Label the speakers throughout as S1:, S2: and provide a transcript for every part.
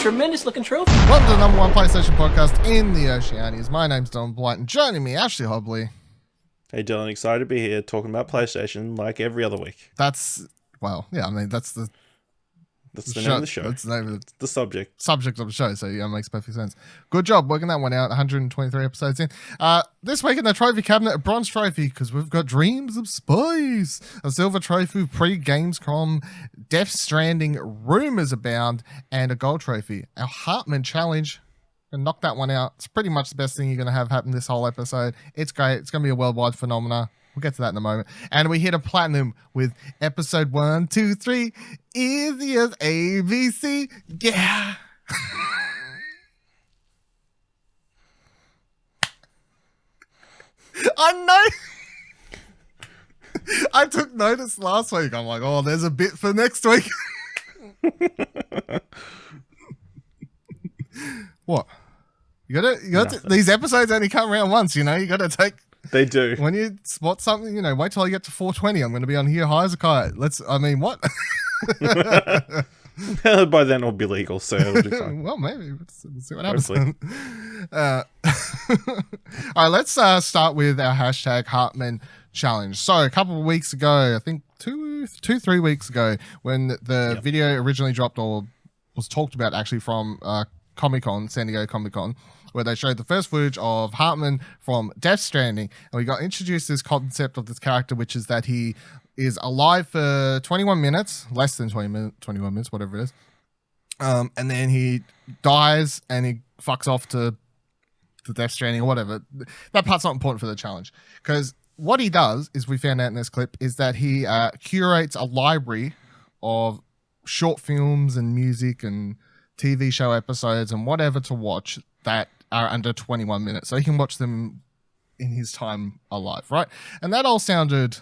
S1: tremendous looking trophy.
S2: Welcome to the number one PlayStation podcast in the Oceanias. My name's Don Blight, and joining me, Ashley Hobley.
S3: Hey Dylan, excited to be here talking about PlayStation like every other week.
S2: That's the
S3: name of the show.
S2: That's the name of
S3: the subject
S2: of the show, so yeah, it makes perfect sense. Good job working that one out, 123 episodes in. This week in the trophy cabinet, a bronze trophy, because we've got Dreams of Spice, a silver trophy, pre-Gamescom, Death Stranding, rumors abound, and a gold trophy. Our HeartmanChallenge, and knock that one out. It's pretty much the best thing you're going to have happen this whole episode. It's great. It's going to be a worldwide phenomenon. We'll get to that in a moment. And we hit a platinum with episode 1, 2, 3. Easy as ABC. Yeah. I know. I took notice last week. I'm like, oh, there's a bit for next week. What? You gotta these episodes only come around once, you know, you gotta take.
S3: They do.
S2: When you spot something, you know, wait till I get to 420. I'm going to be on here high as a kite. What?
S3: By then it'll be legal, so it'll be fine.
S2: Well, maybe. We'll see what happens. All right, let's start with our hashtag Heartman Challenge. So a couple of weeks ago, I think 3 weeks ago, when the video originally dropped or was talked about actually from Comic-Con, San Diego Comic-Con, where they showed the first footage of Heartman from Death Stranding, and we got introduced to this concept of this character, which is that he is alive for 21 minutes, less than 21 minutes, whatever it is, and then he dies and he fucks off to Death Stranding or whatever. That part's not important for the challenge, because what he does, is we found out in this clip, is that he curates a library of short films and music and TV show episodes and whatever to watch that are under 21 minutes, so he can watch them in his time alive, right? And that all sounded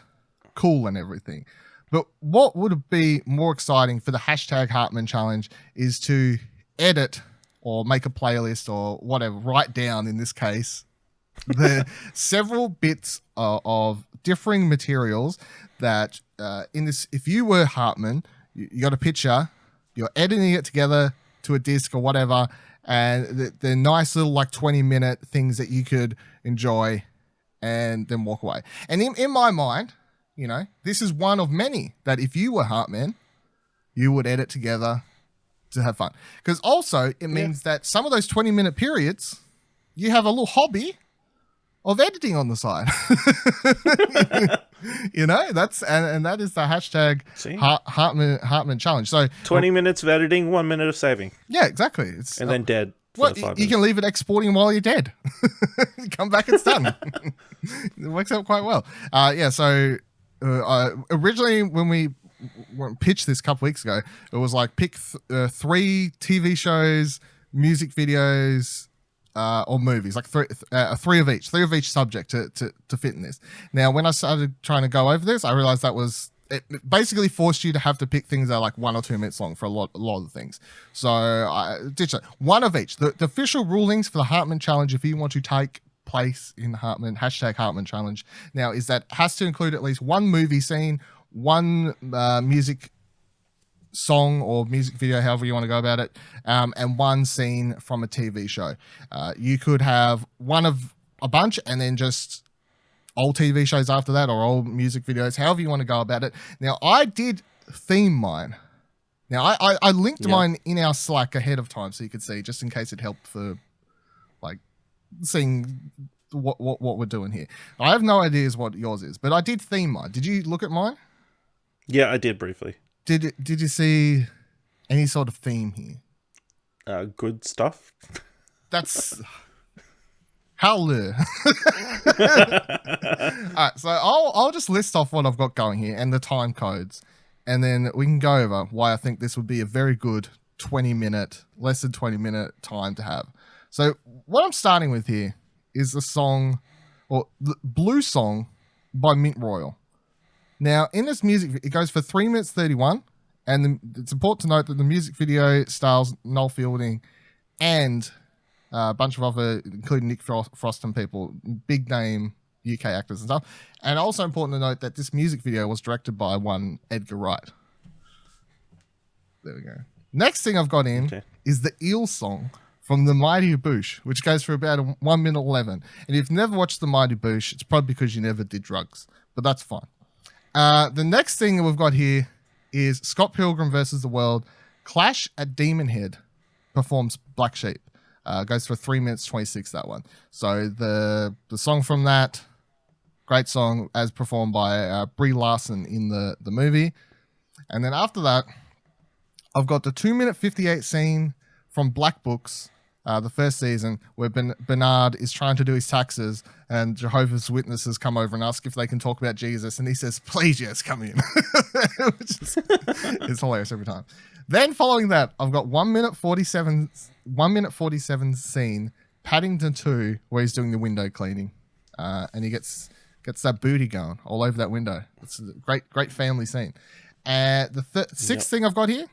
S2: cool and everything, but what would be more exciting for the hashtag Heartman Challenge is to edit or make a playlist or whatever, write down in this case the several bits of differing materials that in this, if you were Heartman, you got a picture, you're editing it together to a disc or whatever, and the nice little 20-minute things that you could enjoy and then walk away. And in my mind, you know, this is one of many that if you were Heartman, you would edit together to have fun. Because also it means that some of those 20-minute periods, you have a little hobby of editing on the side. You know, that's and that is the hashtag Heartman Challenge. So
S3: 20 minutes of editing, 1 minute of saving.
S2: Yeah, exactly.
S3: And then dead.
S2: Well, you can leave it exporting while you're dead. Come back, it's done. It works out quite well. So originally when we pitched this a couple weeks ago, it was like pick 3 TV shows, music videos, or movies, like 3 of each subject to fit in this. Now, when I started trying to go over this, I realized it basically forced you to have to pick things that are like 1 or 2 minutes long for a lot of the things. So I ditched it. 1 of each. The official rulings for the Heartman Challenge, if you want to take place in Heartman, hashtag Heartman Challenge, now is that has to include at least 1 movie scene, 1 music song or music video, however you want to go about it, and 1 scene from a TV show. You could have one of a bunch and then just old TV shows after that, or old music videos, however you want to go about it. Now, I did theme mine. Now, I linked mine in our Slack ahead of time so you could see, just in case it helped for seeing what we're doing here. I have no idea what yours is, but I did theme mine. Did you look at mine?
S3: Yeah, I did briefly.
S2: Did you see any sort of theme here?
S3: Good stuff.
S2: That's hallelujah. All right, so I'll just list off what I've got going here and the time codes, and then we can go over why I think this would be a very good 20-minute, less than 20-minute time to have. So what I'm starting with here is the song, or the Blue Song by Mint Royal. Now, in this music, it goes for 3 minutes 31, and it's important to note that the music video stars Noel Fielding and a bunch of other, including Nick Frost and people, big name UK actors and stuff. And also important to note that this music video was directed by one Edgar Wright. There we go. Next thing I've got in is the Eel song from the Mighty Boosh, which goes for about 1 minute 11. And if you've never watched the Mighty Boosh, it's probably because you never did drugs, but that's fine. The next thing that we've got here is Scott Pilgrim versus the World. Clash at Demon Head performs Black Sheep. Goes for 3 minutes 26, that one. So the song from that, great song, as performed by Brie Larson in the movie. And then after that, I've got the 2 minute 58 scene from Black Books, the first season, where Bernard is trying to do his taxes and Jehovah's Witnesses come over and ask if they can talk about Jesus. And he says, please, yes, come in. Which is it's hilarious every time. Then following that, I've got 1 minute 47 scene, Paddington 2, where he's doing the window cleaning. And he gets that booty going all over that window. It's a great family scene. The sixth thing I've got here,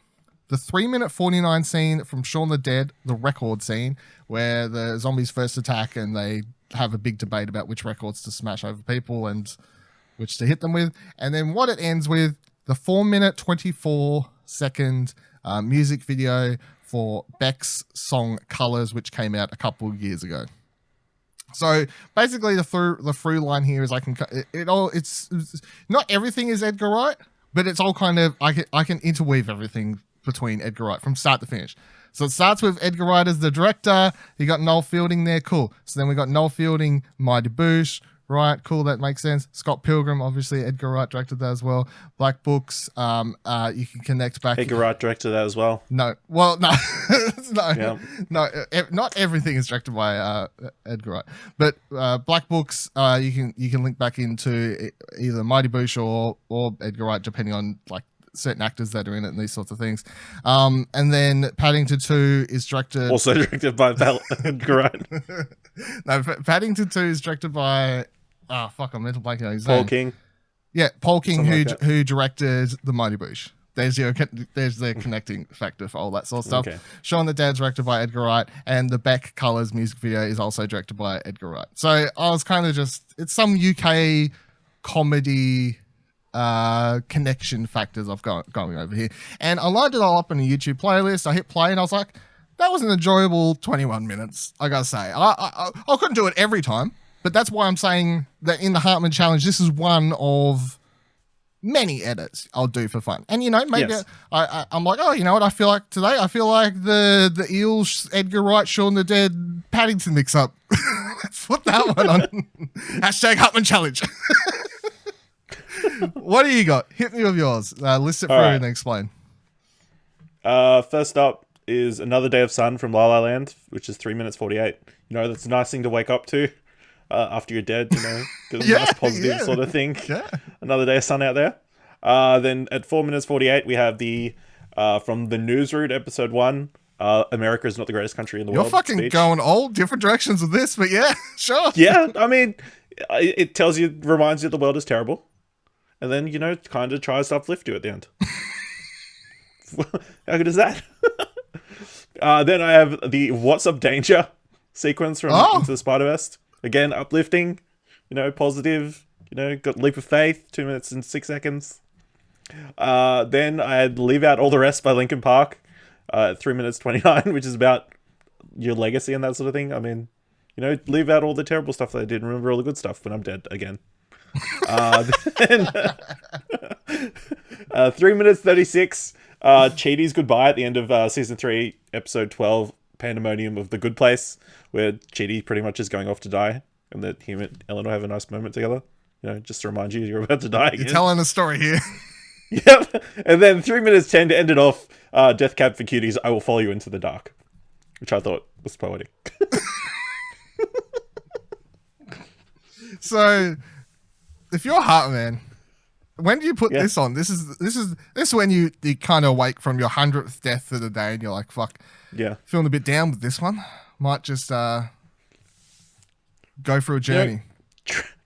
S2: the 3 minute 49 scene from Shaun the Dead, the record scene, where the zombies first attack and they have a big debate about which records to smash over people and which to hit them with. And then what it ends with, the 4 minute 24 second music video for Beck's song Colors, which came out a couple of years ago. So basically the through line here is it's not everything is Edgar Wright, but it's all kind of, I can interweave everything between Edgar Wright from start to finish. So it starts with Edgar Wright as the director. You got Noel Fielding there, cool. So then we got Noel Fielding, Mighty Boosh, right, cool, that makes sense. Scott Pilgrim, obviously Edgar Wright directed that as well. Black Books, you can connect back.
S3: Edgar Wright directed that as well.
S2: No, well, no, not everything is directed by Edgar Wright. But Black Books, you can link back into either Mighty Boosh or Edgar Wright, depending on like certain actors that are in it and these sorts of things. And then Paddington 2 is also directed by Edgar Wright. No, Paddington 2 is directed by I'm mental blanking on his name.
S3: Paul King.
S2: Yeah, Paul King, who directed The Mighty Boosh. There's the connecting factor for all that sort of stuff. Okay. Shaun the Dead directed by Edgar Wright, and the Beck Colors music video is also directed by Edgar Wright. So I was kind of it's some UK comedy connection factors I've got going over here. And I lined it all up in a YouTube playlist. I hit play and I was like, that was an enjoyable 21 minutes, I gotta say. I couldn't do it every time, but that's why I'm saying that in the Heartman Challenge, this is one of many edits I'll do for fun. And, maybe I'm like, you know what I feel like today? I feel like the Eels, Edgar Wright, Shaun the Dead, Paddington mix-up. Let's put that one on. Hashtag Heartman Challenge. What do you got? Hit me with yours. List it through and then explain.
S3: First up is Another Day of Sun from La La Land, which is 3 minutes 48. That's a nice thing to wake up to after you're dead, because a nice positive sort of thing. Yeah. Another Day of Sun out there. Then at 4 minutes 48, we have the from the Newsroute episode 1, America is not the greatest country in the world.
S2: You're fucking speech. Going all different directions with this, but yeah, sure.
S3: Yeah, I mean, it reminds you the world is terrible. And then, kind of tries to uplift you at the end. How good is that? Then I have the What's Up Danger sequence from Into the Spider-Verse. Again, uplifting, positive, got Leap of Faith, 2 minutes and 6 seconds. Then I had Leave Out All the Rest by Linkin Park, 3 minutes 29, which is about your legacy and that sort of thing. I mean, leave out all the terrible stuff that I did and remember all the good stuff when I'm dead again. Then 3 minutes 36, Cheaty's Goodbye at the end of season 3, episode 12, Pandemonium of the Good Place, where Cheaty pretty much is going off to die, and that him and Eleanor have a nice moment together. Just to remind you, you're about to die again.
S2: You're telling a story here.
S3: Yep. And then 3 minutes 10 to end it off, Death Cab for Cuties, I Will Follow You Into the Dark, which I thought was poetic.
S2: So, if you're Heartman, when do you put this on? This is when you kind of awake from your 100th death of the day, and you're like, "Fuck, feeling a bit down with this one. Might just go for a journey,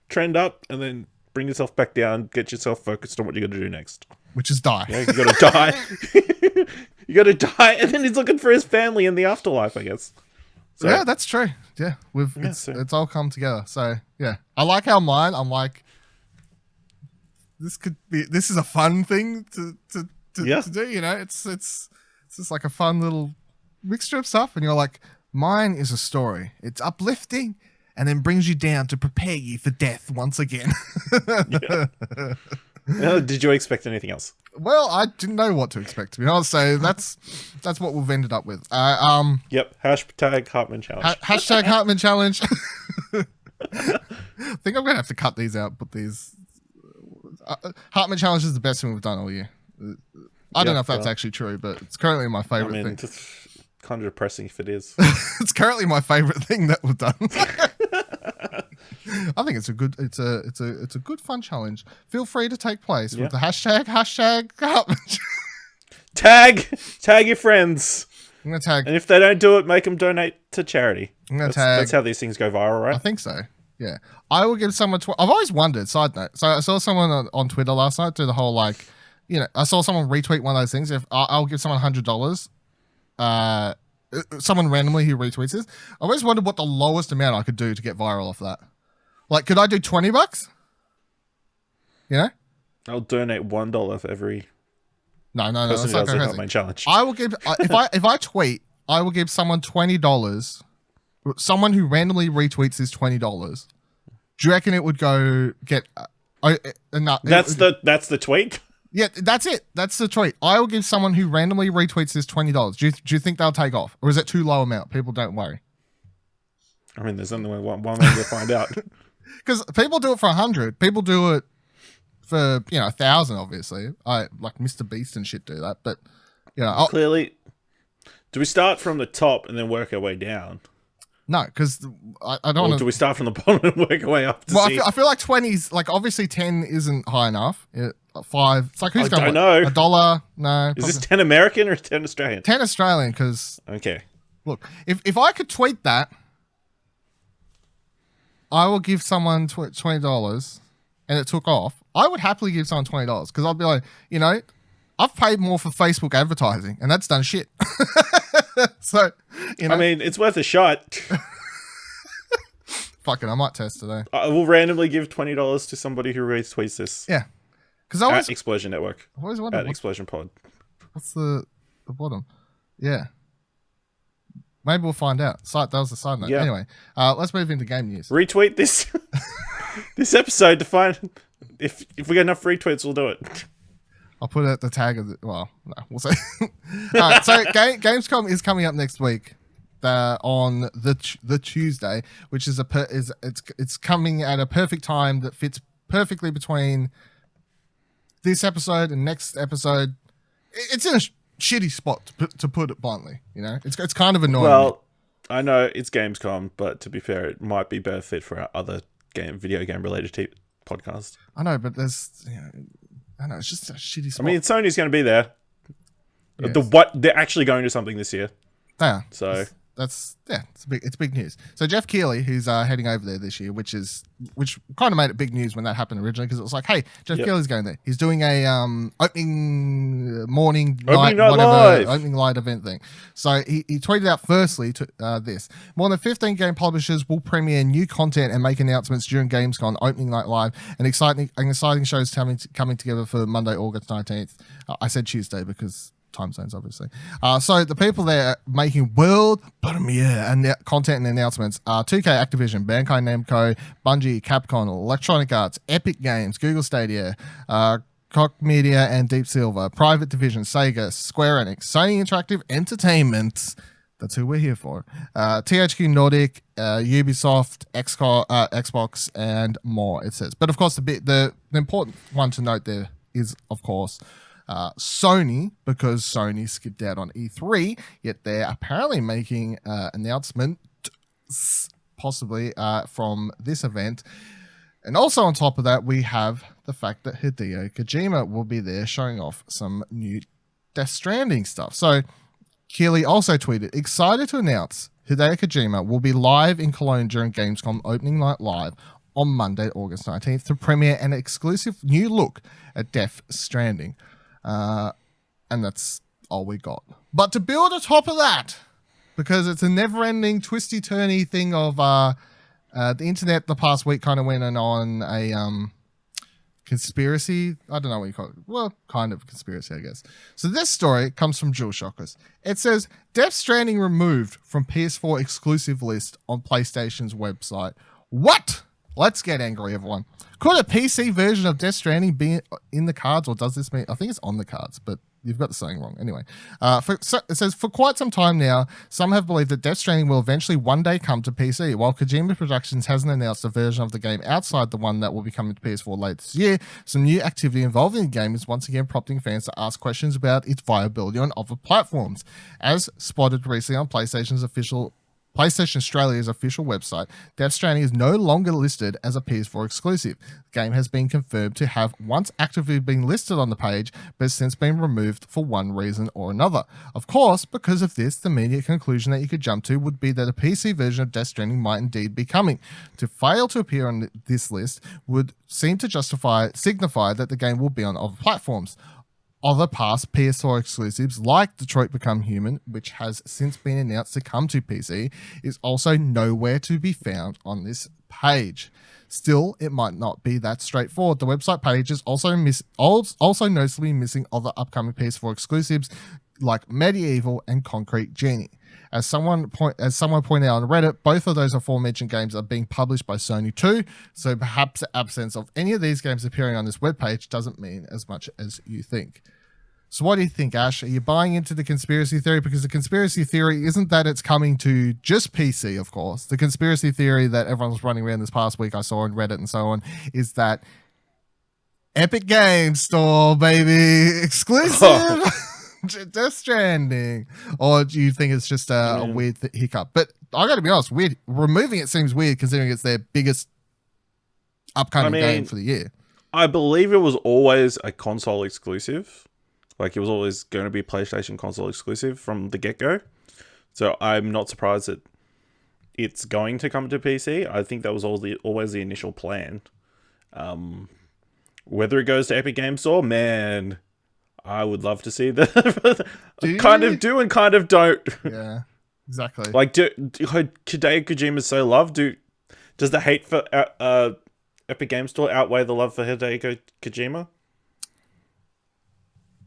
S3: trend up, and then bring yourself back down. Get yourself focused on what you're gonna do next,
S2: which is die.
S3: You gotta die. You gotta die, and then he's looking for his family in the afterlife, I guess. So,
S2: yeah, that's true. Yeah, it's all come together. So yeah, I like how I'm like, this is a fun thing to do. It's It's just like a fun little mixture of stuff. And you're like, mine is a story. It's uplifting and then brings you down to prepare you for death once again.
S3: Did you expect anything else?
S2: Well, I didn't know what to expect, to be honest. So that's what we've ended up with.
S3: Yep. Hashtag Heartman Challenge.
S2: Hashtag Heartman Challenge. I think I'm going to have to cut these out, put these... Heartman Challenge is the best thing we've done all year. I don't know if that's actually true, but it's currently my favorite thing.
S3: It's kind of depressing if it is.
S2: It's currently my favorite thing that we've done. I think it's a good fun challenge. Feel free to take place with the hashtag Heartman.
S3: Tag your friends.
S2: I'm gonna tag,
S3: and if they don't do it, make them donate to charity.
S2: That's
S3: how these things go viral, right?
S2: I think so. Yeah, I will give someone. I've always wondered. Side note. So I saw someone on Twitter last night do the whole I saw someone retweet one of those things. If I'll give someone $100. Someone randomly who retweets this. I always wondered what the lowest amount I could do to get viral off that. Like, could I do $20? You know?
S3: I'll donate $1 for every.
S2: No.
S3: Person who does the Heartman Challenge.
S2: I will give if I tweet, I will give someone $20. Someone who randomly retweets this $20. Do you reckon it would go get?
S3: That's the tweet.
S2: Yeah, that's it. That's the tweet. I will give someone who randomly retweets this $20. Do you think they'll take off, or is it too low amount? People don't worry.
S3: I mean, there's only one way to find out.
S2: Because people do it for 100. People do it for 1,000. Obviously, like Mr. Beast and shit do that. But
S3: clearly, do we start from the top and then work our way down?
S2: No, because I don't.
S3: Or do we start from the bottom and work our way up?
S2: I feel like 20's like obviously 10 isn't high enough. 5. It's like who's going?
S3: I don't know.
S2: $1? No.
S3: Is this 10 American or 10 Australian?
S2: 10 Australian. Because
S3: okay.
S2: Look, if I could tweet that, I will give someone $20, and it took off. I would happily give someone $20 because I'd be like, I've paid more for Facebook advertising, and that's done shit. So,
S3: I mean, it's worth a shot.
S2: Fucking, I might test today.
S3: I will randomly give $20 to somebody who retweets this.
S2: Yeah, because I was
S3: at Explosion Network.
S2: I always wondered
S3: at Explosion Pod.
S2: What's the bottom? Yeah, maybe we'll find out. That was the side note. Yeah. Anyway, let's move into game news.
S3: Retweet this this episode to find if we get enough retweets, we'll do it.
S2: I'll put it at the tag of no, we'll see. All right, so Gamescom is coming up next week on the Tuesday, which is it's coming at a perfect time that fits perfectly between this episode and next episode. It's in a shitty spot to put it bluntly. It's kind of annoying.
S3: Well, I know it's Gamescom, but to be fair, it might be better fit for our other video game related podcast.
S2: I know, but there's I know it's just a shitty spot.
S3: I mean, Sony's going to be there.
S2: Yes.
S3: They're actually going to something this year.
S2: Yeah.
S3: So
S2: it's big news. So Jeff Keighley, who's heading over there this year, which kind of made it big news when that happened originally, because it was like, hey, Jeff Keighley's going there. He's doing a opening night event thing. So he tweeted out firstly to this: more than 15 game publishers will premiere new content and make announcements during Gamescom opening night live, and exciting shows coming together for Monday, August 19th. I said Tuesday because time zones, obviously. So the people there making world premiere and content and announcements are 2K, Activision, Bandai Namco, Bungie, Capcom, Electronic Arts, Epic Games, Google Stadia, Koch Media and Deep Silver, Private Division, Sega, Square Enix, Sony Interactive Entertainment. That's who we're here for. THQ Nordic, Ubisoft, Xbox, and more, it says. But of course, the important one to note there is, of course, Sony, because Sony skipped out on E3, yet they're apparently making announcements possibly from this event. And also on top of that, we have the fact that Hideo Kojima will be there showing off some new Death Stranding stuff. So Keighley also tweeted, excited to announce Hideo Kojima will be live in Cologne during Gamescom opening night live on Monday, August 19th to premiere an exclusive new look at Death Stranding. And that's all we got. But to build on top of that, because it's a never-ending twisty-turny thing of the internet the past week kind of went on a conspiracy. I don't know what you call it. Well, kind of conspiracy, I guess. So this story comes from Jewel Shockers. It says, Death Stranding removed from PS4 exclusive list on PlayStation's website. What? Let's get angry, everyone. Could a PC version of Death Stranding be in the cards, or does this mean... I think it's on the cards, but you've got the saying wrong. Anyway, it says, for quite some time now, some have believed that Death Stranding will eventually one day come to PC. While Kojima Productions hasn't announced a version of the game outside the one that will be coming to PS4 later this year, some new activity involving the game is once again prompting fans to ask questions about its viability on other platforms. As spotted recently on PlayStation Australia's official website, Death Stranding is no longer listed as a PS4 exclusive. The game has been confirmed to have once actively been listed on the page, but has since been removed for one reason or another. Of course, because of this, the immediate conclusion that you could jump to would be that a PC version of Death Stranding might indeed be coming. To fail to appear on this list would seem to signify that the game will be on other platforms. Other past PS4 exclusives like Detroit Become Human, which has since been announced to come to PC, is also nowhere to be found on this page. Still, it might not be that straightforward. The website page is also noticeably missing other upcoming PS4 exclusives like Medieval and Concrete Genie. As someone pointed out on Reddit, both of those aforementioned games are being published by Sony too, so perhaps the absence of any of these games appearing on this webpage doesn't mean as much as you think. So what do you think, Ash? Are you buying into the conspiracy theory? Because the conspiracy theory isn't that it's coming to just PC, of course. The conspiracy theory that everyone was running around this past week, I saw on Reddit and so on, is that Epic Games Store, baby, exclusive. Oh. Death Stranding, or do you think it's just a weird hiccup? But I got to be honest, weird. Removing it seems weird considering it's their biggest upcoming game for the year.
S3: I believe it was always a console exclusive. Like it was always going to be PlayStation console exclusive from the get-go. So I'm not surprised that it's going to come to PC. I think that was always the initial plan. Whether it goes to Epic Games Store, man, I would love to see the kind of do and kind of don't.
S2: Yeah, exactly.
S3: Like, Hideo Kojima is so loved. Does the hate for Epic Games Store outweigh the love for Hideo Kojima?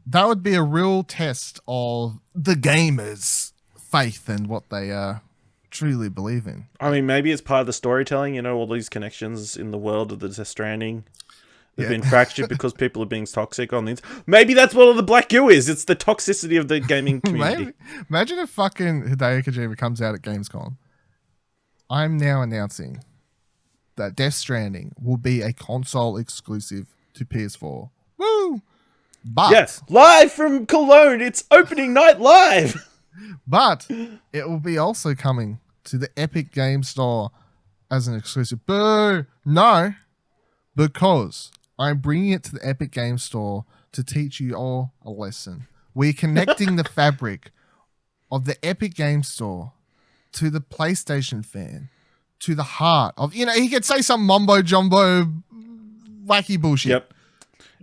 S2: That would be a real test of the gamers' faith and what they truly believe in.
S3: I mean, maybe it's part of the storytelling. You know, all these connections in the world of the Death Stranding. They've been fractured because people are being toxic on these. Maybe that's what all the black goo is. It's the toxicity of the gaming community.
S2: Imagine if fucking Hideo Kojima comes out at Gamescom. I'm now announcing that Death Stranding will be a console exclusive to PS4. Woo! But
S3: yes, live from Cologne. It's opening night live.
S2: But it will be also coming to the Epic Game Store as an exclusive. Boo! No, because I'm bringing it to the Epic Game Store to teach you all a lesson. We're connecting the fabric of the Epic Game Store to the PlayStation fan, to the heart of, he could say some mumbo jumbo wacky bullshit.
S3: Yep.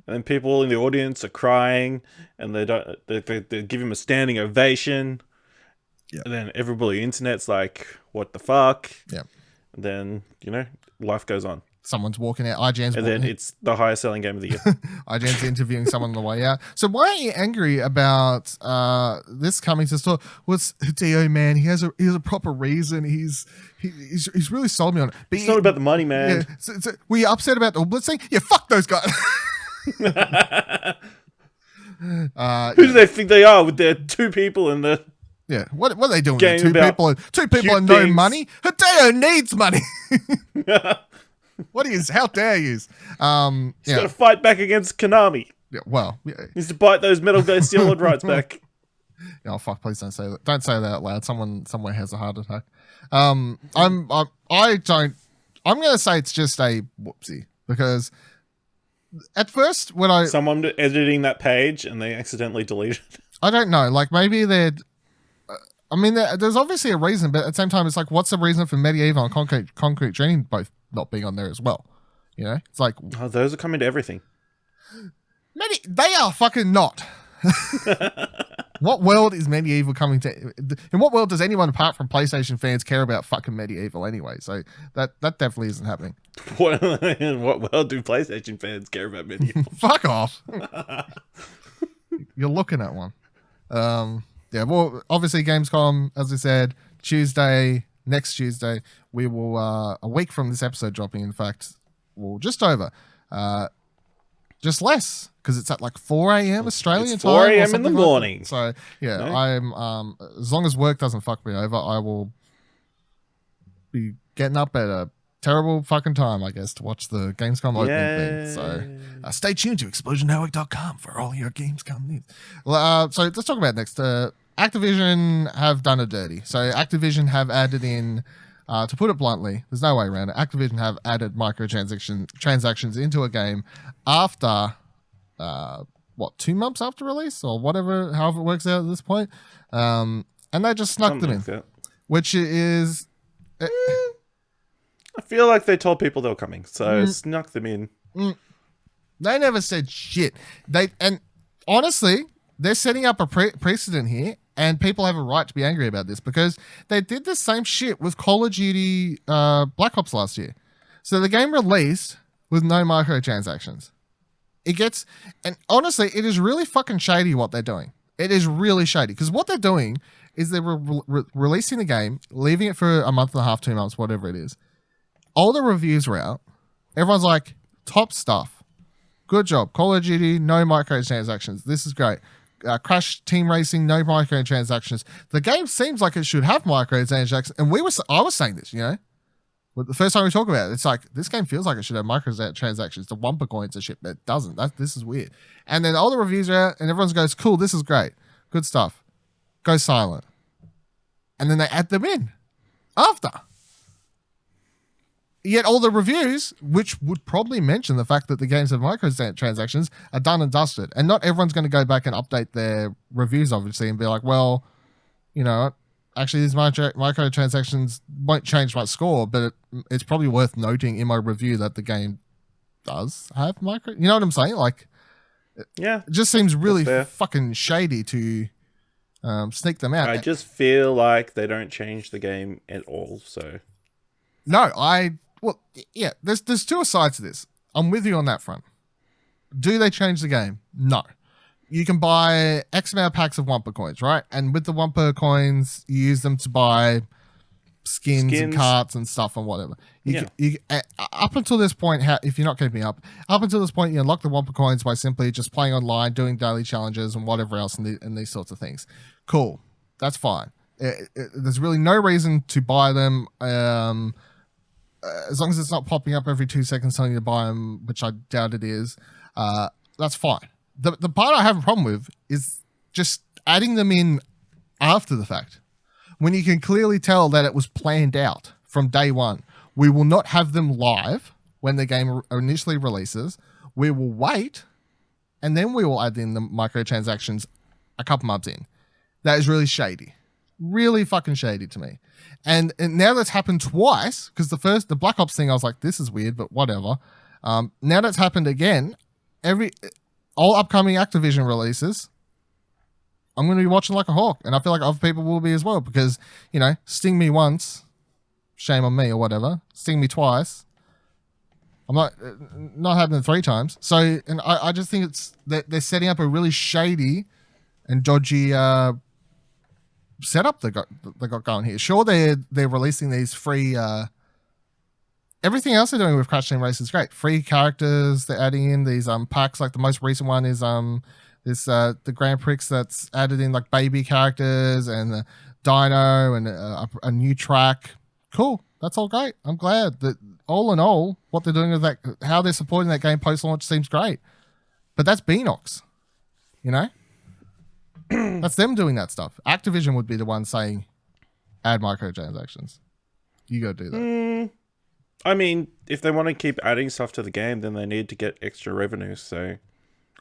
S3: And then people in the audience are crying and they give him a standing ovation. Yep. And then everybody on the internet's like, what the fuck?
S2: Yep.
S3: And then, life goes on.
S2: Someone's walking out. IGN's
S3: and then it's the highest selling game of the year.
S2: IGN's interviewing someone on the way out. So why aren't you angry about this coming to the store? What's Hideo, man? He has a proper reason. He's really sold me on it. But
S3: it's not about the money, man.
S2: Yeah, so were you upset about the Blitz thing? Yeah, fuck those guys.
S3: Who do they think they are with their two people in the...
S2: Yeah, what are they doing? Two people and no money? Hideo needs money. How dare you? He's got
S3: to fight back against Konami.
S2: Yeah, well,
S3: he needs to bite those Metal Gear Solid rights back.
S2: Oh fuck! Please don't say that. Don't say that out loud. Someone somewhere has a heart attack. I'm gonna say it's just a whoopsie because at first when
S3: someone editing that page and they accidentally deleted it.
S2: I don't know. Like maybe they'd. There's obviously a reason, but at the same time, it's like, what's the reason for Medieval and Concrete Dream both not being on there as well? It's like...
S3: Oh, those are coming to everything.
S2: They are fucking not. What world is Medieval coming to? In what world does anyone apart from PlayStation fans care about fucking Medieval anyway? So that definitely isn't happening.
S3: What world do PlayStation fans care about Medieval?
S2: Fuck off. You're looking at one. Yeah, well, obviously Gamescom, as I said, next Tuesday, we will, a week from this episode dropping, in fact, well, just over, just less, because it's at like 4 a.m. Australian time.
S3: 4 a.m. in the morning.
S2: So, yeah, no? I'm, as long as work doesn't fuck me over, I will be getting up at a terrible fucking time, I guess, to watch the Gamescom opening thing. So stay tuned to explosionnetwork.com for all your Gamescom news. So let's talk about it next. Activision have done it dirty. So Activision have added in, to put it bluntly, there's no way around it. Activision have added transactions into a game after, 2 months after release or whatever, however it works out at this point. And they just snuck them in, which is...
S3: I feel like they told people they were coming, so snuck them in.
S2: They never said shit. And honestly, they're setting up a precedent here, and people have a right to be angry about this because they did the same shit with Call of Duty Black Ops last year. So the game released with no microtransactions. And honestly, it is really fucking shady what they're doing. It is really shady because what they're doing is they're releasing the game, leaving it for a month and a half, 2 months, whatever it is. All the reviews were out. Everyone's like, top stuff. Good job. Call of Duty, no microtransactions. This is great. Crash Team Racing, no microtransactions. The game seems like it should have microtransactions. And I was saying this, the first time we talk about it, it's like, this game feels like it should have microtransactions. The Wumpa coins and shit, but it doesn't. This is weird. And then all the reviews are out and everyone goes, cool, this is great. Good stuff. Go silent. And then they add them in after. Yet all the reviews, which would probably mention the fact that the games have microtransactions, are done and dusted. And not everyone's going to go back and update their reviews, obviously, and be like, well, actually these microtransactions won't change my score, but it's probably worth noting in my review that the game does have micro... You know what I'm saying? Like,
S3: yeah,
S2: it just seems really fucking shady to sneak them out.
S3: I just feel like they don't change the game at all, so...
S2: No, there's two sides to this. I'm with you on that front. Do they change the game? No. You can buy X amount of packs of Wumpa coins, right? And with the Wumpa coins, you use them to buy skins and carts and stuff and whatever. Up until this point, if you're not keeping up until this point, you unlock the Wumpa coins by simply just playing online, doing daily challenges and whatever else and these sorts of things. Cool. That's fine. There's really no reason to buy them. As long as it's not popping up every 2 seconds telling you to buy them, which I doubt it is, that's fine. The part I have a problem with is just adding them in after the fact, when you can clearly tell that it was planned out from day one. We will not have them live when the game initially releases. We will wait, and then we will add in the microtransactions a couple months in. That is really shady. Really fucking shady to me. And now that's happened twice, because the Black Ops thing, I was like, this is weird, but whatever. Now that's happened again. All upcoming Activision releases, I'm going to be watching like a hawk, and I feel like other people will be as well, because, sting me once, shame on me or whatever. Sting me twice, I'm not happening 3 times. So, and I just think it's that they're setting up a really shady and dodgy setup they got going here. Sure, they're releasing these free. Everything else they're doing with Crash Team Race is great. Free characters they're adding in these packs. Like the most recent one is the Grand Prix that's added in like baby characters and the Dino and a new track. Cool, that's all great. I'm glad that all in all, what they're doing with that, how they're supporting that game post launch seems great. But that's Beanox, That's them doing that stuff. Activision would be the one saying, add microtransactions. You go do that.
S3: I mean, if they want to keep adding stuff to the game, then they need to get extra revenue. So,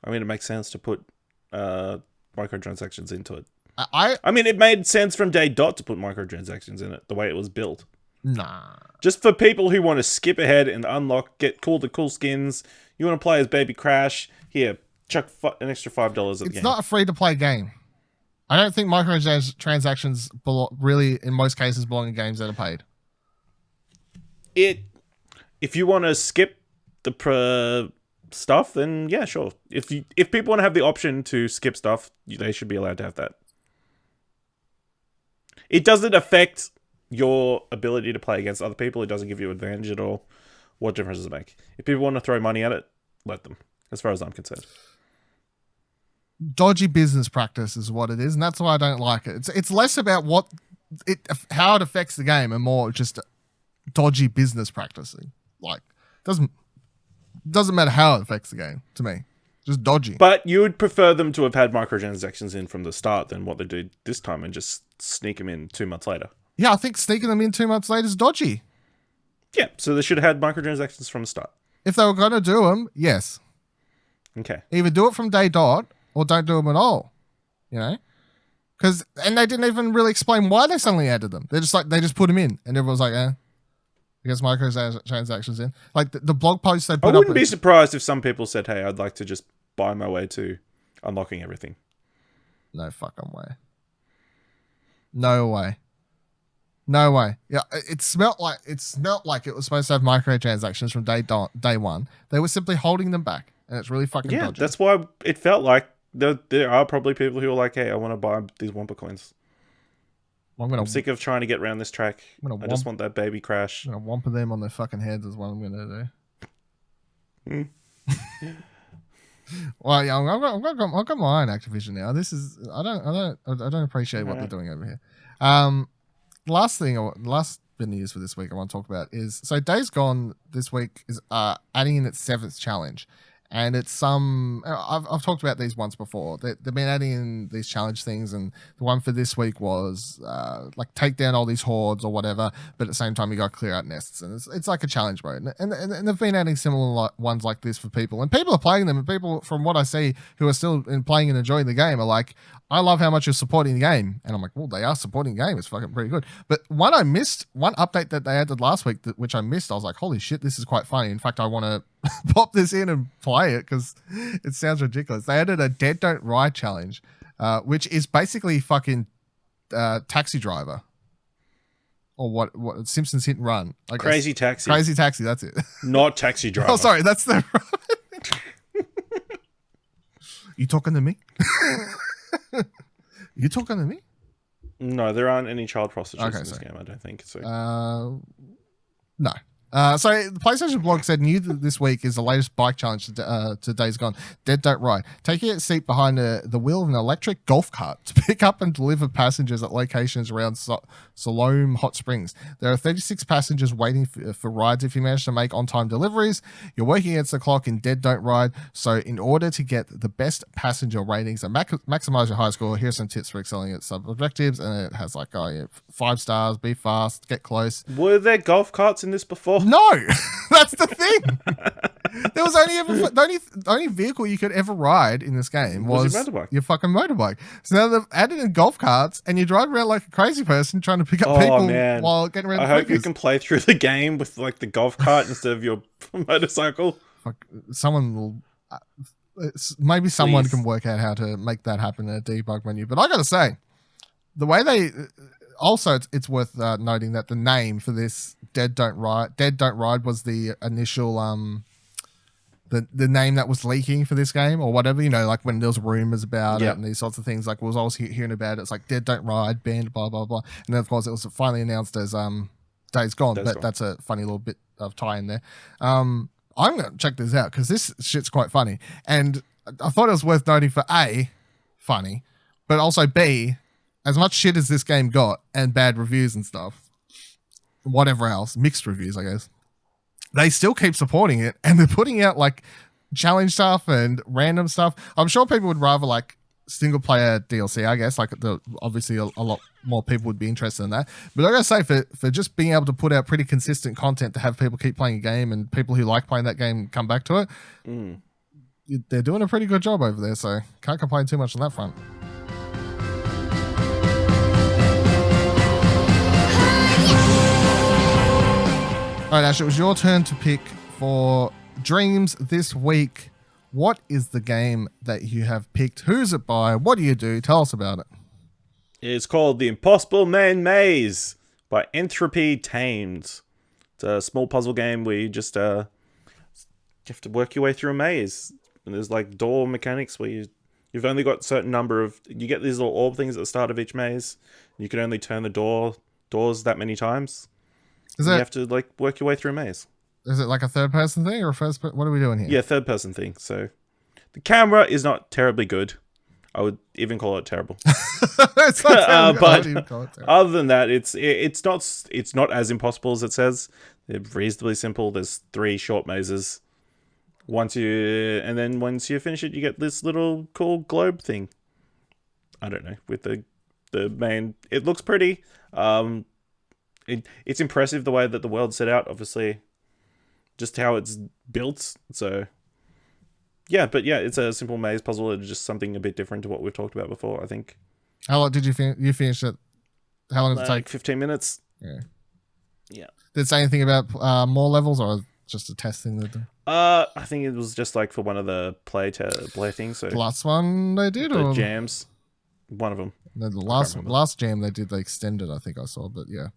S3: I mean, it makes sense to put microtransactions into it. I mean, it made sense from day dot to put microtransactions in it, the way it was built.
S2: Nah.
S3: Just for people who want to skip ahead and unlock, get the cool skins. You want to play as Baby Crash? Here, chuck an extra $5 at the game.
S2: It's not a free-to-play game. I don't think microtransactions really, in most cases, belong in games that are paid.
S3: If you want to skip the stuff, then yeah, sure. If people want to have the option to skip stuff, they should be allowed to have that. It doesn't affect your ability to play against other people. It doesn't give you advantage at all. What difference does it make? If people want to throw money at it, let them, as far as I'm concerned.
S2: Dodgy business practice is what it is, and that's why I don't like it. It's less about how it affects the game and more just dodgy business practicing. Like, doesn't matter how it affects the game to me. Just dodgy.
S3: But you would prefer them to have had microtransactions in from the start than what they did this time and just sneak them in 2 months later.
S2: Yeah, I think sneaking them in 2 months later is dodgy.
S3: Yeah, so they should have had microtransactions from the start.
S2: If they were going to do them, yes.
S3: Okay.
S2: Either do it from day dot or don't do them at all. You know? And they didn't even really explain why they suddenly added them. They're just like, they just put them in. And everyone's like, I guess microtransactions in. Like the blog posts they put up.
S3: I wouldn't be surprised if some people said, hey, I'd like to just buy my way to unlocking everything.
S2: No fucking way. No way. No way. Yeah, it smelt like it was supposed to have microtransactions from day one. They were simply holding them back, and it's really fucking dodgy.
S3: That's why it felt like there are probably people who are like, hey, I want to buy these Wumpa coins. I'm sick of trying to get around this track. I just want that baby crash.
S2: I'm gonna wumpa them on their fucking heads is what I'm gonna do. Well, yeah, I've got my own Activision now. This is I don't appreciate what they're doing over here. Last bit of news for this week I want to talk about is Days Gone this week is adding in its 7th challenge, and it's I've talked about these once before. They've been adding in these challenge things, and the one for this week was like take down all these hordes or whatever, but at the same time you got to clear out nests, and it's like a challenge mode. And they've been adding similar ones like this for people, and people are playing them, and people from what I see who are still playing and enjoying the game are like, I love how much you're supporting the game. And I'm like, well, they are supporting the game. It's fucking pretty good. But one update that they added last week, which I missed, I was like, holy shit, this is quite funny. In fact, I want to pop this in and play it because it sounds ridiculous. They added a Dead Don't Ride challenge, which is basically fucking Taxi Driver. Or what Simpsons Hit and Run.
S3: Crazy Taxi.
S2: Crazy Taxi, that's it.
S3: Not Taxi Driver.
S2: Oh, sorry, that's the... You talking to me? You talking to me?
S3: No, there aren't any child prostitutes in this game, I don't think. So.
S2: No. So the PlayStation blog said new this week is the latest bike challenge to Days Gone. Dead Don't Ride. Take a seat behind the wheel of an electric golf cart to pick up and deliver passengers at locations around Siloam Hot Springs. There are 36 passengers waiting for rides if you manage to make on-time deliveries. You're working against the clock in Dead Don't Ride. So in order to get the best passenger ratings and maximize your high score, here's some tips for excelling at sub-objectives. And it has 5 stars, be fast, get close.
S3: Were there golf carts in this before?
S2: No, that's the thing. There was the only vehicle you could ever ride in this game was
S3: your motorbike.
S2: Your fucking motorbike. So now they've added in golf carts, and you drive around like a crazy person trying to pick up people while getting around.
S3: I hope you can play through the game with the golf cart instead of your motorcycle.
S2: Someone will. Maybe someone can work out how to make that happen in a debug menu. But I got to say, the way they. Also, it's worth noting that the name for this Dead Don't Ride was the initial the name that was leaking for this game or whatever, like when there was rumors about it and these sorts of things, like we was always hearing about it. It's like Dead Don't Ride, banned, blah, blah, blah. And then of course it was finally announced as Days Gone, that's a funny little bit of tie in there. I'm going to check this out because this shit's quite funny. And I thought it was worth noting for A, funny, but also B, as much shit as this game got and bad reviews and stuff, whatever else, mixed reviews, I guess, they still keep supporting it and they're putting out challenge stuff and random stuff. I'm sure people would rather single player DLC, I guess, obviously a lot more people would be interested in that. But I gotta say, for just being able to put out pretty consistent content to have people keep playing a game and people who like playing that game come back to it, they're doing a pretty good job over there. So can't complain too much on that front. All right, Ash, it was your turn to pick for Dreams this week. What is the game that you have picked? Who's it by? What do you do? Tell us about it.
S3: It's called The Impossible Man Maze by Entropy Tamed. It's a small puzzle game where you just you have to work your way through a maze. And there's like door mechanics where you've only got a certain number of... You get these little orb things at the start of each maze. You can only turn the doors that many times. You have to like work your way through a maze.
S2: Is it like a third person thing or a first person? What are we doing here?
S3: Yeah, third person thing. So the camera is not terribly good. I would even call it terrible.
S2: It's not terrible.
S3: But other than that, it's not as impossible as it says. They're reasonably simple. There's 3 short mazes. Once you finish it, you get this little cool globe thing. I don't know, with the main. It looks pretty. It's impressive the way that the world's set out. Obviously, just how it's built. So. Yeah, but yeah, it's a simple maze puzzle. It's just something a bit different to what we've talked about before, I think.
S2: How long did you finish it? How long did it take?
S3: 15 minutes.
S2: Yeah.
S3: Yeah.
S2: Did it say anything about more levels or just a test thing?
S3: I think it was just like for one of the play things. So
S2: the last one they did?
S3: The
S2: or
S3: jams. One of them.
S2: No, the last jam they did, they extended, I think I saw, but yeah.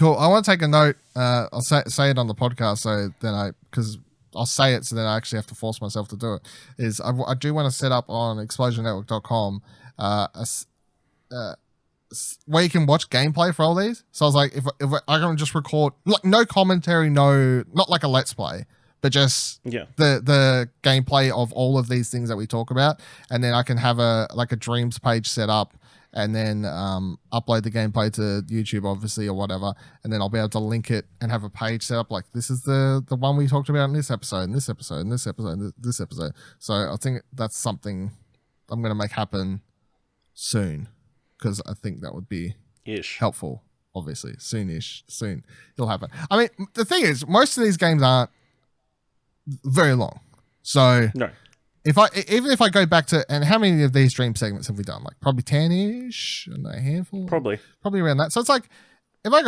S2: Cool. I want to take a note. I'll say it on the podcast so then because I'll say it so then I actually have to force myself to do it, is I do want to set up on explosionnetwork.com where you can watch gameplay for all these. So I was like, if I can just record, like no commentary, not like a let's play, but just the gameplay of all of these things that we talk about. And then I can have a dreams page set up and then upload the gameplay to YouTube, obviously, or whatever. And then I'll be able to link it and have a page set up like, this is the one we talked about in this episode, and this episode, and this episode, and this episode. So I think that's something I'm going to make happen soon, because I think that would be helpful, obviously. Soon it'll happen. I mean, the thing is, most of these games aren't very long. So... No. Even if I go back to, and how many of these dream segments have we done? Like probably 10-ish, and a handful. Probably around that. So it's like, if I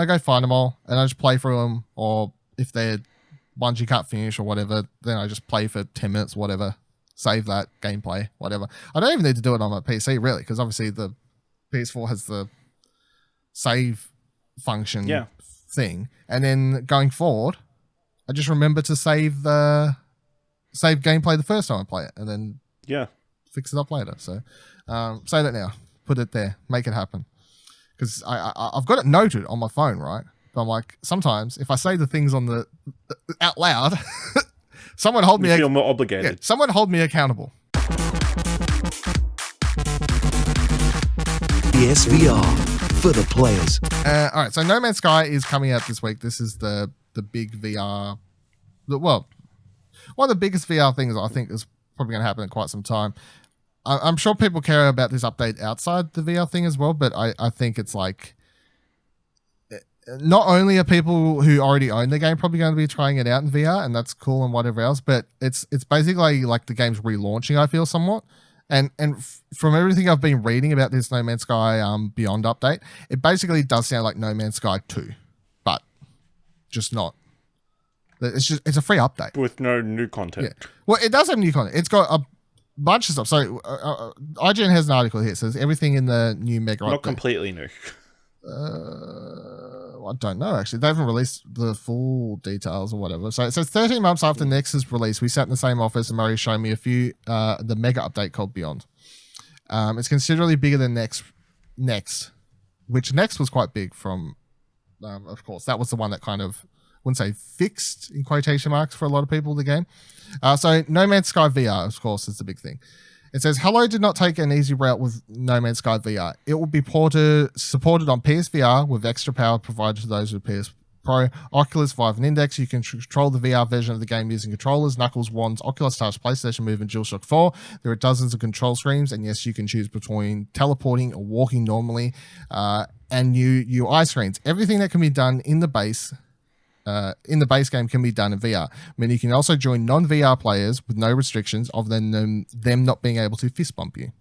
S2: go find them all, and I just play through them, or if they're ones you can't finish or whatever, then I just play for 10 minutes, whatever, save that gameplay, whatever. I don't even need to do it on my PC really, because obviously the PS4 has the save function thing, and then going forward, I just remember to save gameplay the first time I play it, and then fix it up later. So say that now, put it there, make it happen, because I've got it noted on my phone, right? But I'm like, sometimes if I say the things on the out loud, someone hold me.
S3: Feel more obligated.
S2: Yeah, someone hold me accountable.
S1: PSVR for the players.
S2: All right, so No Man's Sky is coming out this week. This is the big VR. Well, one of the biggest VR things I think is probably going to happen in quite some time. I'm sure people care about this update outside the VR thing as well, but I think it's like, not only are people who already own the game probably going to be trying it out in VR, and that's cool and whatever else, but it's basically like the game's relaunching, I feel, somewhat. And from everything I've been reading about this No Man's Sky Beyond update, it basically does sound like No Man's Sky 2, but just not. It's a free update
S3: with no new content.
S2: Yeah. Well, it does have new content. It's got a bunch of stuff. So IGN has an article here. It says everything in the new mega update.
S3: Not completely new.
S2: I don't know, actually. They haven't released the full details or whatever. So it says 13 months after Next's release, we sat in the same office and Murray showed me a few, the mega update called Beyond. It's considerably bigger than Next, which Next was quite big from, of course. That was the one that kind of, wouldn't say fixed in quotation marks for a lot of people, the game. So No Man's Sky VR, of course, is the big thing. It says, Hello did not take an easy route with No Man's Sky VR. It will be supported on PSVR with extra power provided to those with PS Pro, Oculus Vive and Index. You can control the VR version of the game using controllers, Knuckles, Wands, Oculus Touch, PlayStation Move, and DualShock 4. There are dozens of control screens, and yes, you can choose between teleporting or walking normally, and new UI screens. Everything that can be done in the base game can be done in VR. I mean, you can also join non-VR players with no restrictions of them not being able to fist bump you.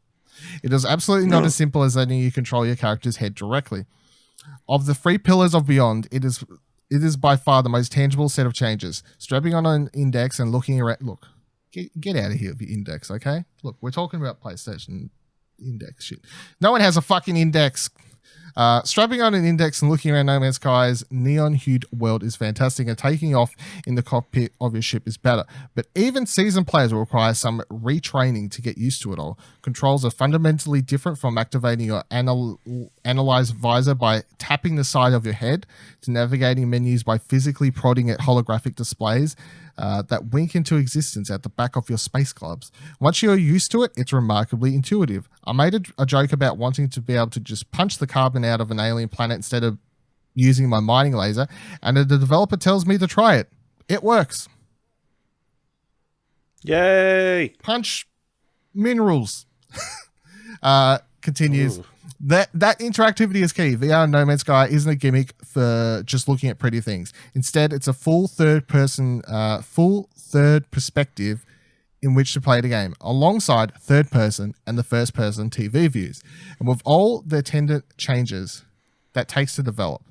S2: It is absolutely not as simple as letting you control your character's head directly. Of the 3 pillars of Beyond, it is by far the most tangible set of changes. Strapping on an index and looking around. Look, get out of here with your index, okay? Look, we're talking about PlayStation index shit. No one has a fucking index. Strapping on an index and looking around No Man's Sky's neon-hued world is fantastic, and taking off in the cockpit of your ship is better. But even seasoned players will require some retraining to get used to it all. Controls are fundamentally different from activating your analyze visor by tapping the side of your head to navigating menus by physically prodding at holographic displays that wink into existence at the back of your space gloves. Once you're used to it, it's remarkably intuitive. I made a joke about wanting to be able to just punch the carbon out of an alien planet instead of using my mining laser, and the developer tells me to try it. It works.
S3: Yay!
S2: Punch minerals. Continues.
S3: Ooh.
S2: That interactivity is key. VR No Man's Sky isn't a gimmick for just looking at pretty things. Instead, it's a full third perspective in which to play the game, alongside third person and the first person TV views, and with all the attendant changes that takes to develop.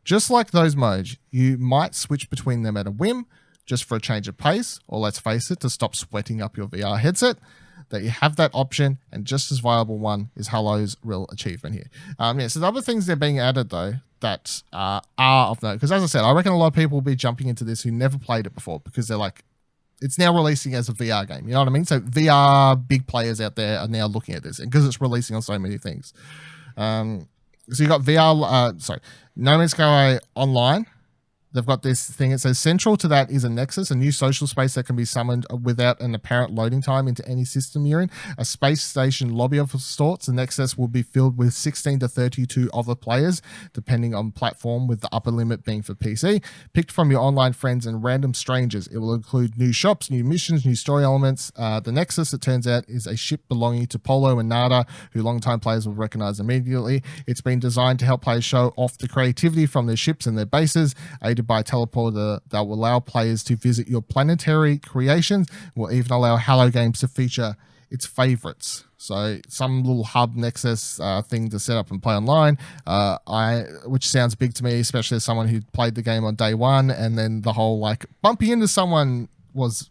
S2: Just like those modes, you might switch between them at a whim, just for a change of pace, or let's face it, to stop sweating up your VR headset. That you have that option, and just as viable one is Hello's real achievement here. So the other things that are being added though that are of note, because as I said, I reckon a lot of people will be jumping into this who never played it before, because they're like, it's now releasing as a VR game. You know what I mean? So VR big players out there are now looking at this, and because it's releasing on so many things. So you got VR. No Man's Sky Online. They've got this thing. It says central to that is a nexus, a new social space that can be summoned without an apparent loading time into any system you're in. A space station lobby of sorts. The nexus will be filled with 16 to 32 other players, depending on platform, with the upper limit being for PC. Picked from your online friends and random strangers. It will include new shops, new missions, new story elements. The nexus, it turns out, is a ship belonging to Polo and Nada, who longtime players will recognize immediately. It's been designed to help players show off the creativity from their ships and their bases, aided by a teleporter that will allow players to visit your planetary creations. Will even allow Hello Games to feature its favorites. So some little hub nexus thing to set up and play online, which sounds big to me, especially as someone who played the game on day one, and then the whole like bumping into someone was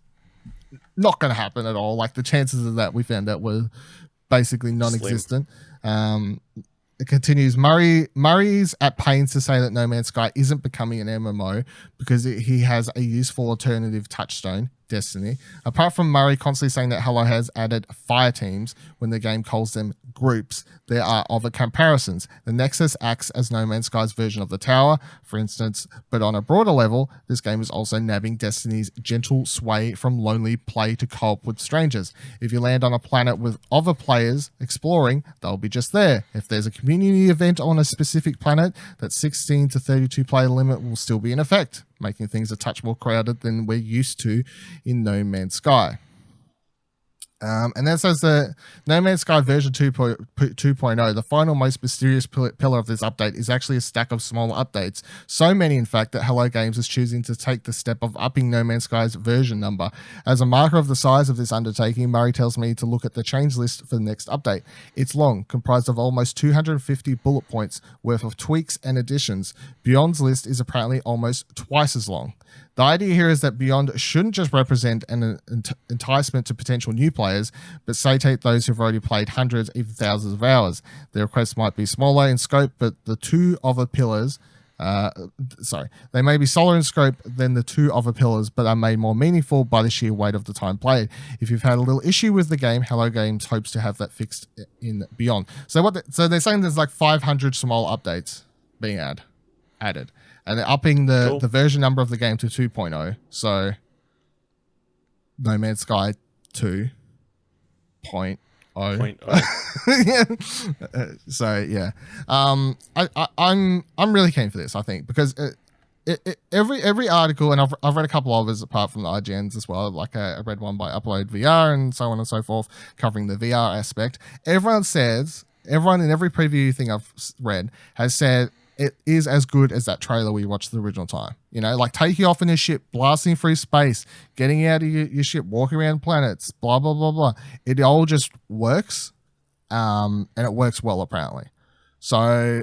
S2: not going to happen at all. Like the chances of that we found out were basically non-existent. It continues, Murray's at pains to say that No Man's Sky isn't becoming an MMO because he has a useful alternative touchstone, Destiny. Apart from Murray constantly saying that Hello has added fire teams when the game calls them groups, there are other comparisons. The Nexus acts as No Man's Sky's version of the tower, for instance, but on a broader level, this game is also nabbing Destiny's gentle sway from lonely play to co-op with strangers. If you land on a planet with other players exploring, they'll be just there. If there's a community event on a specific planet, that 16 to 32 player limit will still be in effect, making things a touch more crowded than we're used to in No Man's Sky. And then says the No Man's Sky version 2.0, the final most mysterious pillar of this update, is actually a stack of smaller updates. So many, in fact, that Hello Games is choosing to take the step of upping No Man's Sky's version number. As a marker of the size of this undertaking, Murray tells me to look at the change list for the next update. It's long, comprised of almost 250 bullet points worth of tweaks and additions. Beyond's list is apparently almost twice as long. The idea here is that Beyond shouldn't just represent an enticement to potential new players, but satiate those who've already played hundreds, even thousands of hours. The requests might be smaller in scope, but the two other pillars, they may be smaller in scope than the two other pillars, but are made more meaningful by the sheer weight of the time played. If you've had a little issue with the game, Hello Games hopes to have that fixed in Beyond. So they're saying there's like 500 small updates being added. And they're upping the version number of the game to 2.0. So, No Man's Sky 2.0. I'm really keen for this, I think, because every article, and I've read a couple of others apart from the IGNs as well. Like I read one by Upload VR and so on and so forth, covering the VR aspect. Everyone in every preview thing I've read has said it is as good as that trailer we watched the original time. You know, like taking off in a ship, blasting through space, getting out of your ship, walking around planets, blah, blah, blah, blah. It all just works, and it works well, apparently. So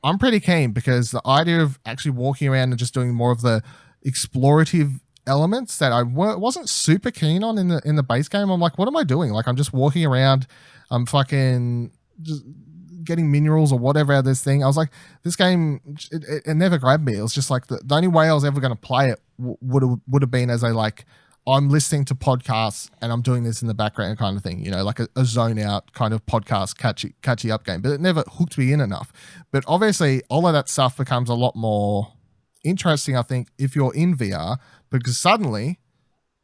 S2: I'm pretty keen, because the idea of actually walking around and just doing more of the explorative elements that I wasn't super keen on in the base game. I'm like, what am I doing? Like, I'm just walking around. I'm fucking just getting minerals or whatever out of this thing. I was like, this game, it never grabbed me. It was just like the only way I was ever going to play it would have been as a like, I'm listening to podcasts and I'm doing this in the background kind of thing, you know, like a zone out kind of podcast catchy up game. But it never hooked me in enough. But obviously, all of that stuff becomes a lot more interesting, I think, if you're in VR, because suddenly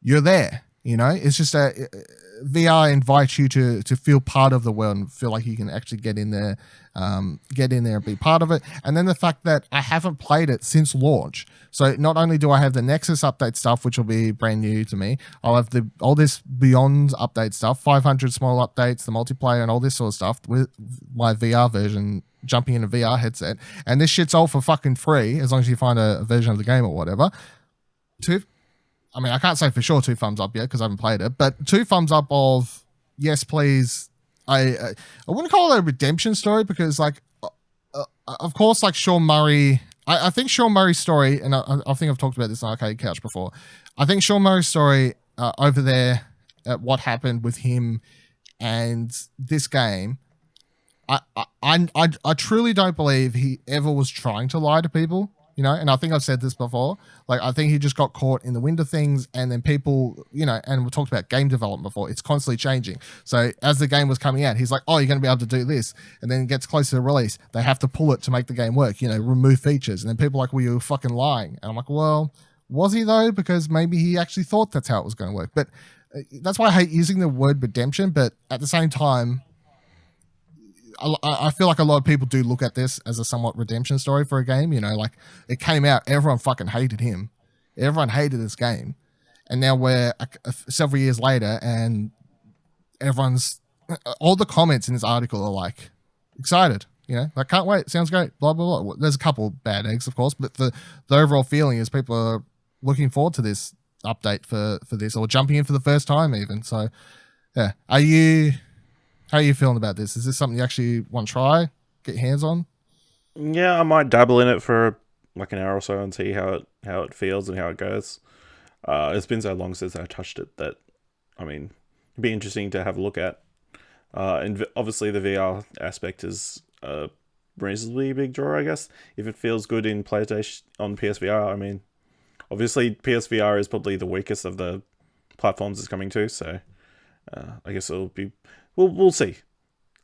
S2: you're there. You know, it's just VR invites you to feel part of the world and feel like you can actually get in there and be part of it. And then the fact that I haven't played it since launch. So not only do I have the Nexus update stuff, which will be brand new to me, I'll have all this Beyond update stuff, 500 small updates, the multiplayer and all this sort of stuff with my VR version, jumping in a VR headset. And this shit's all for fucking free as long as you find a version of the game or whatever. I mean, I can't say for sure 2 thumbs up yet because I haven't played it, but 2 thumbs up of yes, please. I wouldn't call it a redemption story because, like, of course, like Sean Murray. I think Sean Murray's story, and I think I've talked about this on Arcade Couch before. I think Sean Murray's story over there, what happened with him and this game. I truly don't believe he ever was trying to lie to people. You know, and I think I've said this before. Like, I think he just got caught in the wind of things, and then people, you know, and we talked about game development before. It's constantly changing. So as the game was coming out, he's like, "Oh, you're going to be able to do this," and then it gets closer to release. They have to pull it to make the game work. You know, remove features, and then people are like, "Well, you're fucking lying." And I'm like, "Well, was he though? Because maybe he actually thought that's how it was going to work." But that's why I hate using the word redemption. But at the same time, I feel like a lot of people do look at this as a somewhat redemption story for a game. You know, like it came out, everyone fucking hated him. Everyone hated this game. And now we're several years later and all the comments in this article are like, excited, you know, like can't wait, sounds great, blah, blah, blah. There's a couple bad eggs, of course, but the overall feeling is people are looking forward to this update for this or jumping in for the first time even. So, yeah. How are you feeling about this? Is this something you actually want to try, get your hands on?
S3: Yeah, I might dabble in it for like an hour or so and see how it feels and how it goes. It's been so long since I touched it that, I mean, it'd be interesting to have a look at. And obviously the VR aspect is a reasonably big draw, I guess. If it feels good in PlayStation on PSVR, I mean, obviously PSVR is probably the weakest of the platforms it's coming to, so I guess it'll be... We'll see.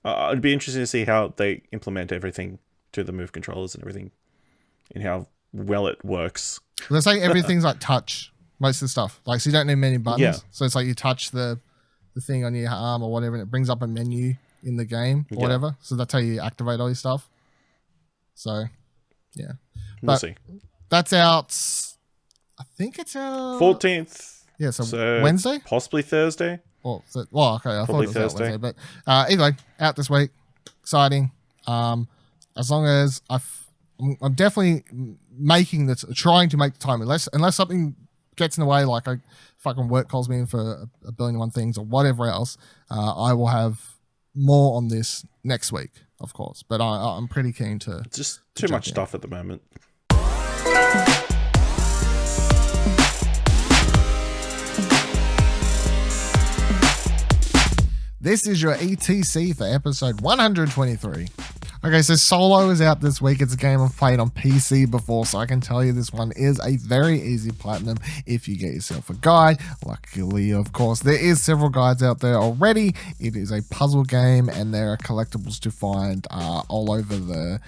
S3: It'd be interesting to see how they implement everything to the Move controllers and everything, and how well it works.
S2: Let's say everything's like touch, most of the stuff. Like, so you don't need many buttons. Yeah. So it's like you touch the thing on your arm or whatever, and it brings up a menu in the game or whatever. So that's how you activate all your stuff. So, yeah.
S3: We'll see.
S2: That's out. I think it's out
S3: 14th.
S2: Yeah, so Wednesday?
S3: Possibly Thursday.
S2: Well, okay, I
S3: Probably
S2: thought it was
S3: Thursday.
S2: Out Wednesday, but either way, out this week, exciting. As long as I'm definitely trying to make the time, unless something gets in the way, like a fucking work calls me in for a billion and one things or whatever else. I will have more on this next week, of course. But I'm pretty keen to.
S3: It's just too much stuff at the moment.
S2: This is your ETC for episode 123. Okay, so Solo is out this week. It's a game I've played on PC before, so I can tell you this one is a very easy platinum if you get yourself a guide. Luckily, of course, there is several guides out there already. It is a puzzle game, and there are collectibles to find all over the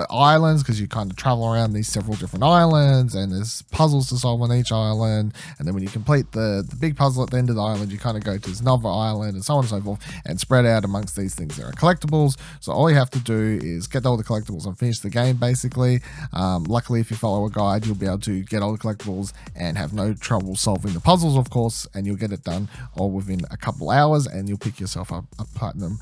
S2: islands, because you kind of travel around these several different islands, and there's puzzles to solve on each island. And then when you complete the big puzzle at the end of the island, you kind of go to this another island, and so on and so forth, and spread out amongst these things. There are collectibles, so all you have to do is get all the collectibles and finish the game, basically. Luckily, if you follow a guide, you'll be able to get all the collectibles and have no trouble solving the puzzles, of course, and you'll get it done all within a couple hours, and you'll pick yourself up a platinum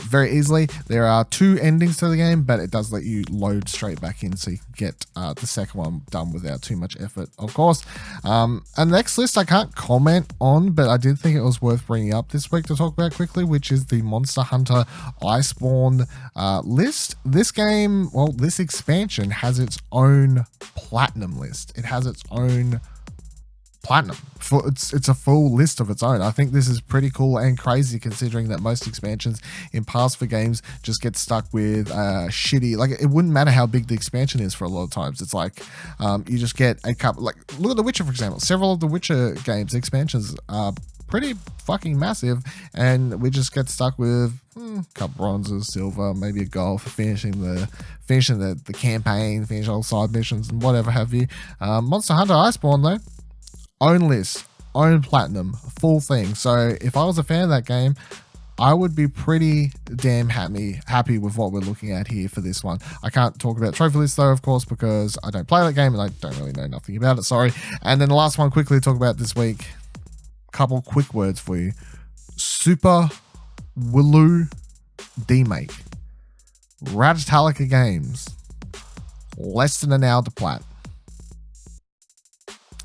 S2: very easily. There are 2 endings to the game, but it does let you load straight back in, so you can get the second one done without too much effort, of course. And the next list I can't comment on, but I did think it was worth bringing up this week to talk about quickly, which is the Monster Hunter Iceborne list. This game, well, this expansion has its own platinum list. It has its own platinum. It's a full list of its own. I think this is pretty cool and crazy considering that most expansions in past for games just get stuck with shitty, like it wouldn't matter how big the expansion is for a lot of times. It's like you just get a couple, like look at The Witcher for example. Several of The Witcher games expansions are pretty fucking massive, and we just get stuck with a couple bronzes, silver, maybe a gold for finishing the campaign, finish all side missions and whatever have you. Monster Hunter Iceborne though, own list, own platinum, full thing. So if I was a fan of that game, I would be pretty damn happy with what we're looking at here for this one. I can't talk about trophy lists though, of course, because I don't play that game and I don't really know nothing about it. Sorry. And then the last one quickly to talk about this week. Couple quick words for you. Super Wiloo Demake. Ratalikia Games. Less than an hour to Plat.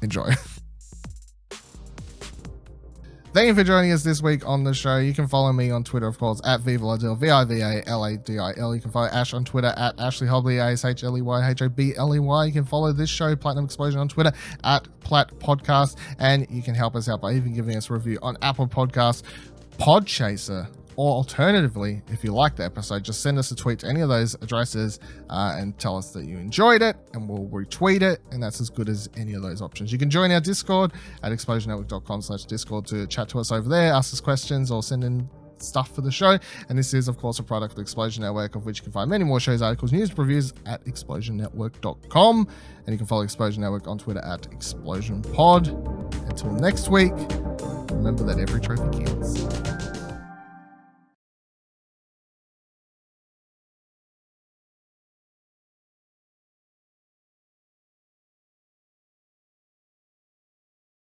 S2: Enjoy. Thank you for joining us this week on the show. You can follow me on Twitter, of course, at Vivaladil, Vivaladil. You can follow Ash on Twitter at Ashley Hobley, ASHLEYHOBLEY. You can follow this show, Platinum Explosion, on Twitter at Plat Podcast. And you can help us out by even giving us a review on Apple Podcasts, Podchaser, or alternatively, if you like the episode, just send us a tweet to any of those addresses and tell us that you enjoyed it, and we'll retweet it, and that's as good as any of those options. You can join our Discord at explosionnetwork.com/Discord to chat to us over there, ask us questions, or send in stuff for the show. And this is, of course, a product of the Explosion Network, of which you can find many more shows, articles, news, reviews at explosionnetwork.com. And you can follow Explosion Network on Twitter at ExplosionPod. Until next week, remember that every trophy counts.